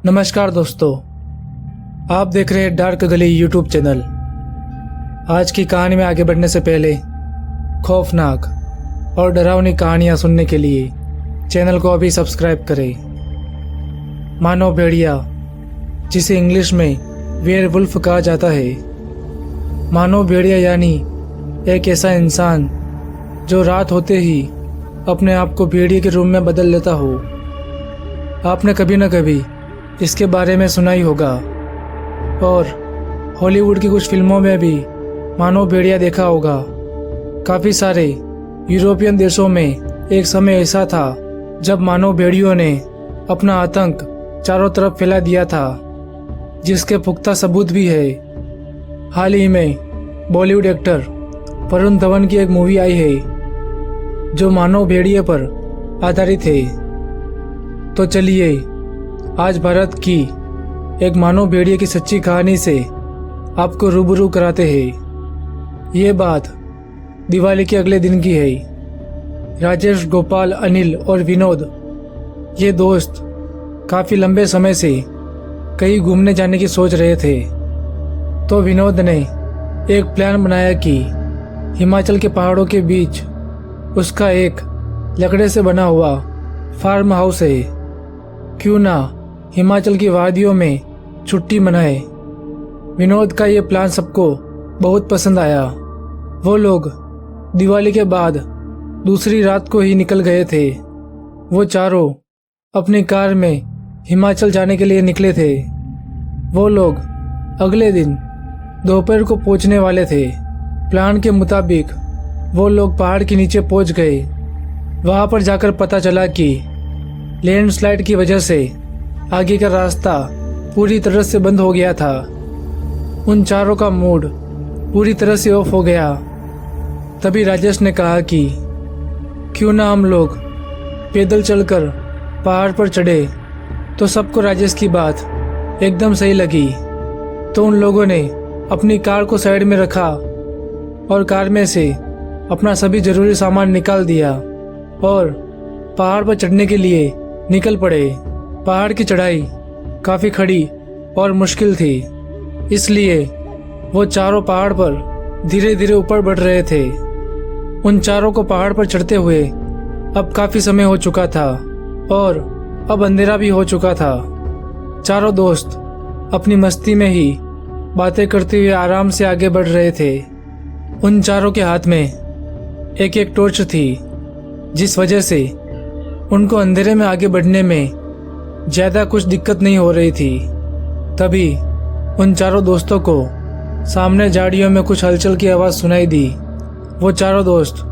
नमस्कार दोस्तों, आप देख रहे हैं डार्क गली यूट्यूब चैनल। आज की कहानी में आगे बढ़ने से पहले खौफनाक और डरावनी कहानियां सुनने के लिए चैनल को अभी सब्सक्राइब करें। मानव भेड़िया, जिसे इंग्लिश में वेयरवुल्फ कहा जाता है। मानव भेड़िया यानी एक ऐसा इंसान जो रात होते ही अपने आप को भेड़िए के रूप में बदल लेता हो। आपने कभी न कभी इसके बारे में सुना ही होगा और हॉलीवुड की कुछ फिल्मों में भी मानव भेड़िया देखा होगा। काफ़ी सारे यूरोपियन देशों में एक समय ऐसा था जब मानव भेड़ियों ने अपना आतंक चारों तरफ फैला दिया था, जिसके पुख्ता सबूत भी है। हाल ही में बॉलीवुड एक्टर वरुण धवन की एक मूवी आई है जो मानव भेड़िए पर आधारित है। तो चलिए आज भारत की एक मानव भेड़िए की सच्ची कहानी से आपको रूबरू कराते हैं। ये बात दिवाली के अगले दिन की है। राजेश, गोपाल, अनिल और विनोद, ये दोस्त काफ़ी लंबे समय से कहीं घूमने जाने की सोच रहे थे। तो विनोद ने एक प्लान बनाया कि हिमाचल के पहाड़ों के बीच उसका एक लकड़े से बना हुआ फार्म हाउस है। क्यों ना हिमाचल की वादियों में छुट्टी मनाए। विनोद का ये प्लान सबको बहुत पसंद आया। वो लोग दिवाली के बाद दूसरी रात को ही निकल गए थे। वो चारों अपनी कार में हिमाचल जाने के लिए निकले थे। वो लोग अगले दिन दोपहर को पहुंचने वाले थे। प्लान के मुताबिक वो लोग पहाड़ के नीचे पहुंच गए। वहां पर जाकर पता चला कि लैंडस्लाइड की वजह से आगे का रास्ता पूरी तरह से बंद हो गया था। उन चारों का मूड पूरी तरह से ऑफ हो गया। तभी राजेश ने कहा कि क्यों ना हम लोग पैदल चलकर पहाड़ पर चढ़े। तो सबको राजेश की बात एकदम सही लगी। तो उन लोगों ने अपनी कार को साइड में रखा और कार में से अपना सभी जरूरी सामान निकाल दिया और पहाड़ पर चढ़ने के लिए निकल पड़े। पहाड़ की चढ़ाई काफ़ी खड़ी और मुश्किल थी, इसलिए वो चारों पहाड़ पर धीरे धीरे ऊपर बढ़ रहे थे। उन चारों को पहाड़ पर चढ़ते हुए अब काफ़ी समय हो चुका था और अब अंधेरा भी हो चुका था। चारों दोस्त अपनी मस्ती में ही बातें करते हुए आराम से आगे बढ़ रहे थे। उन चारों के हाथ में एक एक टॉर्च थी, जिस वजह से उनको अंधेरे में आगे बढ़ने में ज़्यादा कुछ दिक्कत नहीं हो रही थी। तभी उन चारों दोस्तों को सामने झाड़ियों में कुछ हलचल की आवाज़ सुनाई दी। वो चारों दोस्त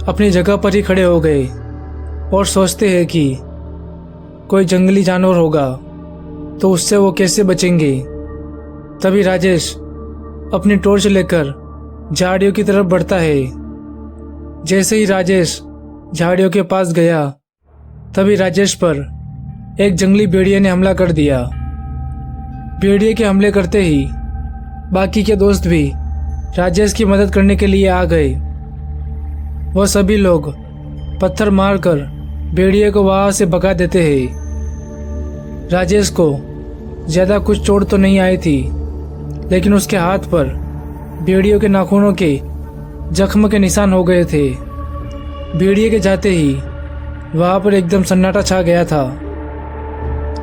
अपनी जगह पर ही खड़े हो गए और सोचते हैं कि कोई जंगली जानवर होगा तो उससे वो कैसे बचेंगे। तभी राजेश अपनी टॉर्च लेकर झाड़ियों की तरफ बढ़ता है। जैसे ही राजेश झाड़ियों के पास गया, तभी राजेश पर एक जंगली भेड़िए ने हमला कर दिया। भेड़िए के हमले करते ही बाकी के दोस्त भी राजेश की मदद करने के लिए आ गए। वह सभी लोग पत्थर मारकर भेड़िए को वहां से भगा देते हैं। राजेश को ज़्यादा कुछ चोट तो नहीं आई थी, लेकिन उसके हाथ पर भेड़ियों के नाखूनों के जख्म के निशान हो गए थे। भेड़िए के जाते ही वहां पर एकदम सन्नाटा छा गया था।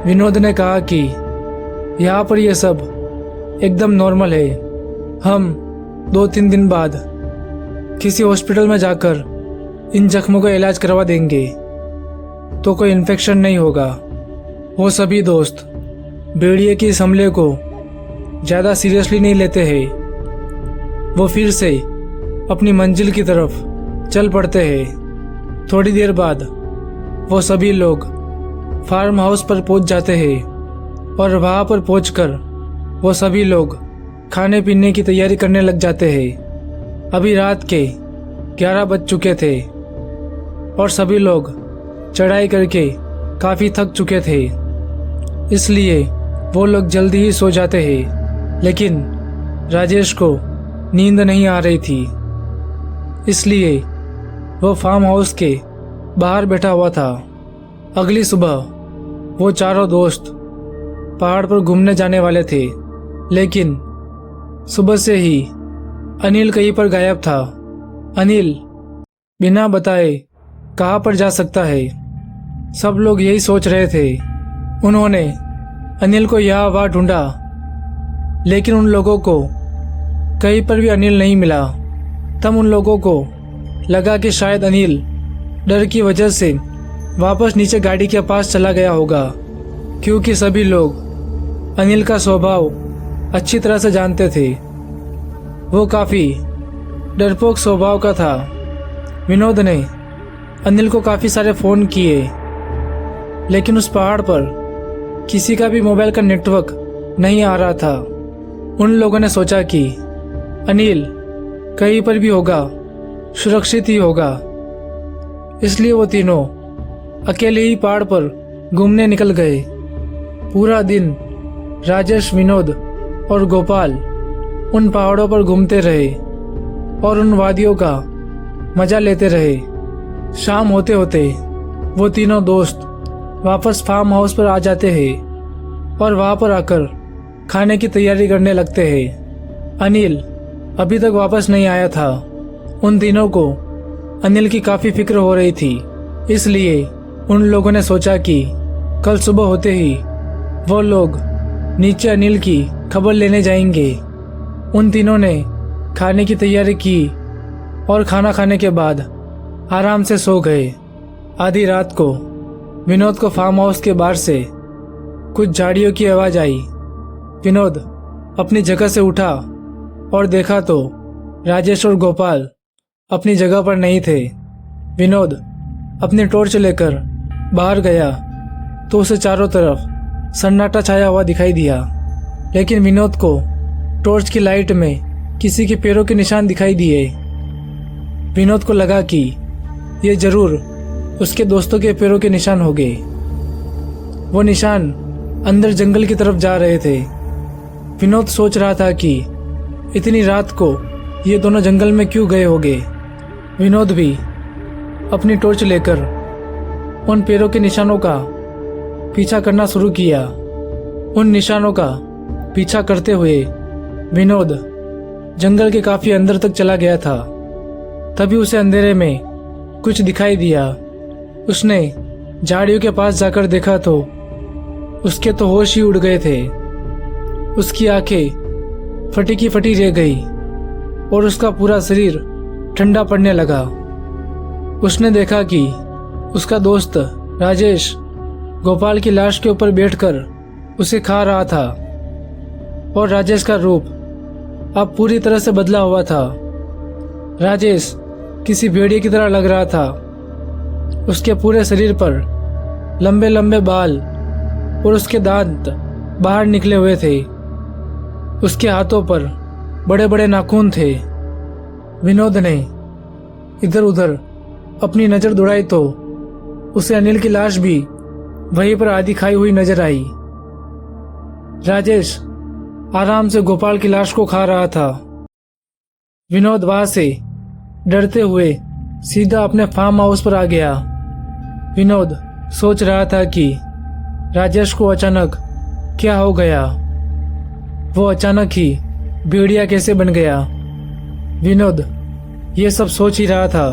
विनोद ने कहा कि यहाँ पर यह सब एकदम नॉर्मल है। हम 2-3 दिन बाद किसी हॉस्पिटल में जाकर इन जख्मों का इलाज करवा देंगे तो कोई इन्फेक्शन नहीं होगा। वो सभी दोस्त भेड़िए के इस हमले को ज़्यादा सीरियसली नहीं लेते हैं। वो फिर से अपनी मंजिल की तरफ चल पड़ते हैं। थोड़ी देर बाद वो सभी लोग फार्म हाउस पर पहुंच जाते हैं और वहां पर पहुंचकर वो सभी लोग खाने पीने की तैयारी करने लग जाते हैं। अभी रात के 11 बज चुके थे और सभी लोग चढ़ाई करके काफ़ी थक चुके थे, इसलिए वो लोग जल्दी ही सो जाते हैं। लेकिन राजेश को नींद नहीं आ रही थी, इसलिए वो फार्म हाउस के बाहर बैठा हुआ था। अगली सुबह वो चारों दोस्त पहाड़ पर घूमने जाने वाले थे, लेकिन सुबह से ही अनिल कहीं पर गायब था। अनिल बिना बताए कहाँ पर जा सकता है? सब लोग यही सोच रहे थे। उन्होंने अनिल को यहाँ वहाँ ढूंढा, लेकिन उन लोगों को कहीं पर भी अनिल नहीं मिला। तब उन लोगों को लगा कि शायद अनिल डर की वजह से वापस नीचे गाड़ी के पास चला गया होगा, क्योंकि सभी लोग अनिल का स्वभाव अच्छी तरह से जानते थे। वो काफ़ी डरपोक स्वभाव का था। विनोद ने अनिल को काफ़ी सारे फ़ोन किए, लेकिन उस पहाड़ पर किसी का भी मोबाइल का नेटवर्क नहीं आ रहा था। उन लोगों ने सोचा कि अनिल कहीं पर भी होगा, सुरक्षित ही होगा, इसलिए वो तीनों अकेले ही पहाड़ पर घूमने निकल गए। पूरा दिन राजेश, विनोद और गोपाल उन पहाड़ों पर घूमते रहे और उन वादियों का मजा लेते रहे। शाम होते होते वो तीनों दोस्त वापस फार्म हाउस पर आ जाते हैं और वहां पर आकर खाने की तैयारी करने लगते हैं। अनिल अभी तक वापस नहीं आया था। उन तीनों को अनिल की काफ़ी फिक्र हो रही थी, इसलिए उन लोगों ने सोचा कि कल सुबह होते ही वो लोग नीचे अनिल की खबर लेने जाएंगे। उन तीनों ने खाने की तैयारी की और खाना खाने के बाद आराम से सो गए। आधी रात को विनोद को फार्म हाउस के बाहर से कुछ झाड़ियों की आवाज़ आई। विनोद अपनी जगह से उठा और देखा तो राजेश और गोपाल अपनी जगह पर नहीं थे। विनोद अपनी टॉर्च लेकर बाहर गया तो उसे चारों तरफ सन्नाटा छाया हुआ दिखाई दिया, लेकिन विनोद को टॉर्च की लाइट में किसी के पैरों के निशान दिखाई दिए। विनोद को लगा कि ये जरूर उसके दोस्तों के पैरों के निशान होंगे। वो निशान अंदर जंगल की तरफ जा रहे थे। विनोद सोच रहा था कि इतनी रात को ये दोनों जंगल में क्यों गए होंगे। विनोद भी अपनी टॉर्च लेकर उन पैरों के निशानों का पीछा करना शुरू किया। उन निशानों का पीछा करते हुए विनोद जंगल के काफी अंदर तक चला गया था। तभी उसे अंधेरे में कुछ दिखाई दिया। उसने झाड़ियों के पास जाकर देखा तो उसके तो होश ही उड़ गए थे। उसकी आंखें फटी की फटी रह गई और उसका पूरा शरीर ठंडा पड़ने लगा। उसने देखा कि उसका दोस्त राजेश गोपाल की लाश के ऊपर बैठकर उसे खा रहा था और राजेश का रूप अब पूरी तरह से बदला हुआ था। राजेश किसी भेड़िए की तरह लग रहा था। उसके पूरे शरीर पर लंबे लंबे बाल और उसके दांत बाहर निकले हुए थे। उसके हाथों पर बड़े बड़े नाखून थे। विनोद ने इधर उधर अपनी नज़र दौड़ाई तो उसे अनिल की लाश भी वहीं पर आधी खाई हुई नजर आई। राजेश आराम से गोपाल की लाश को खा रहा था। विनोद वहां से डरते हुए सीधा अपने फार्म हाउस पर आ गया। विनोद सोच रहा था कि राजेश को अचानक क्या हो गया। वो अचानक ही भेड़िया कैसे बन गया। विनोद ये सब सोच ही रहा था।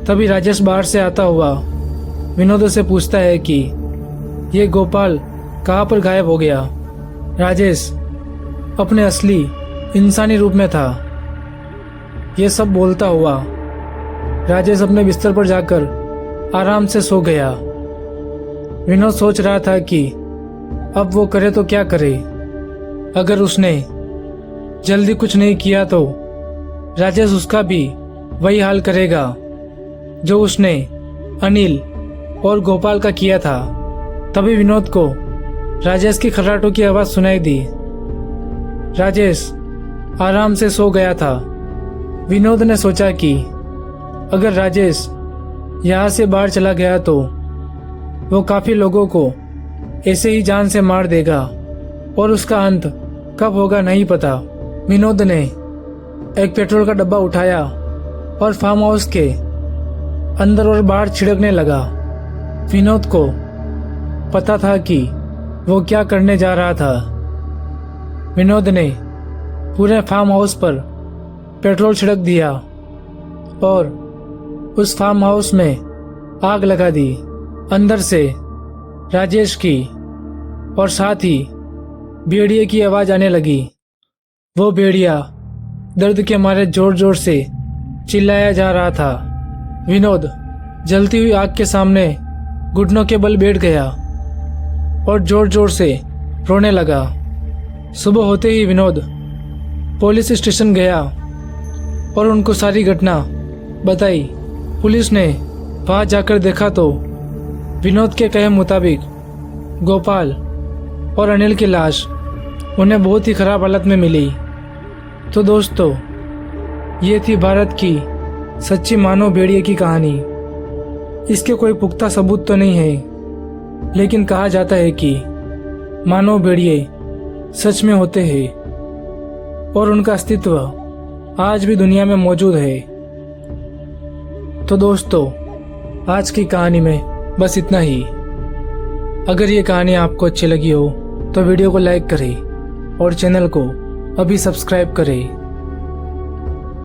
तभी राजेश बाहर से आता हुआ विनोद से पूछता है कि ये गोपाल कहाँ पर गायब हो गया। राजेश अपने असली इंसानी रूप में था। ये सब बोलता हुआ राजेश अपने बिस्तर पर जाकर आराम से सो गया। विनोद सोच रहा था कि अब वो करे तो क्या करे। अगर उसने जल्दी कुछ नहीं किया तो राजेश उसका भी वही हाल करेगा जो उसने अनिल और गोपाल का किया था। तभी विनोद को राजेश की खर्राटों की आवाज सुनाई दी। राजेश आराम से सो गया था। विनोद ने सोचा कि अगर राजेश यहाँ से बाहर चला गया तो वो काफी लोगों को ऐसे ही जान से मार देगा और उसका अंत कब होगा नहीं पता। विनोद ने एक पेट्रोल का डब्बा उठाया और फार्म हाउस के अंदर और बाहर छिड़कने लगा। विनोद को पता था कि वो क्या करने जा रहा था। विनोद ने पूरे फार्म हाउस पर पेट्रोल छिड़क दिया और उस फार्म हाउस में आग लगा दी। अंदर से राजेश की और साथ ही भेड़िए की आवाज आने लगी। वो भेड़िया दर्द के मारे जोर जोर से चिल्लाया जा रहा था। विनोद जलती हुई आग के सामने घुटनों के बल बैठ गया और जोर जोर से रोने लगा। सुबह होते ही विनोद पुलिस स्टेशन गया और उनको सारी घटना बताई। पुलिस ने वहां जाकर देखा तो विनोद के कहे मुताबिक गोपाल और अनिल की लाश उन्हें बहुत ही खराब हालत में मिली। तो दोस्तों, ये थी भारत की सच्ची मानव भेड़िए की कहानी। इसके कोई पुख्ता सबूत तो नहीं है, लेकिन कहा जाता है कि मानव भेड़िए सच में होते हैं और उनका अस्तित्व आज भी दुनिया में मौजूद है। तो दोस्तों, आज की कहानी में बस इतना ही। अगर ये कहानी आपको अच्छी लगी हो तो वीडियो को लाइक करें और चैनल को अभी सब्सक्राइब करें।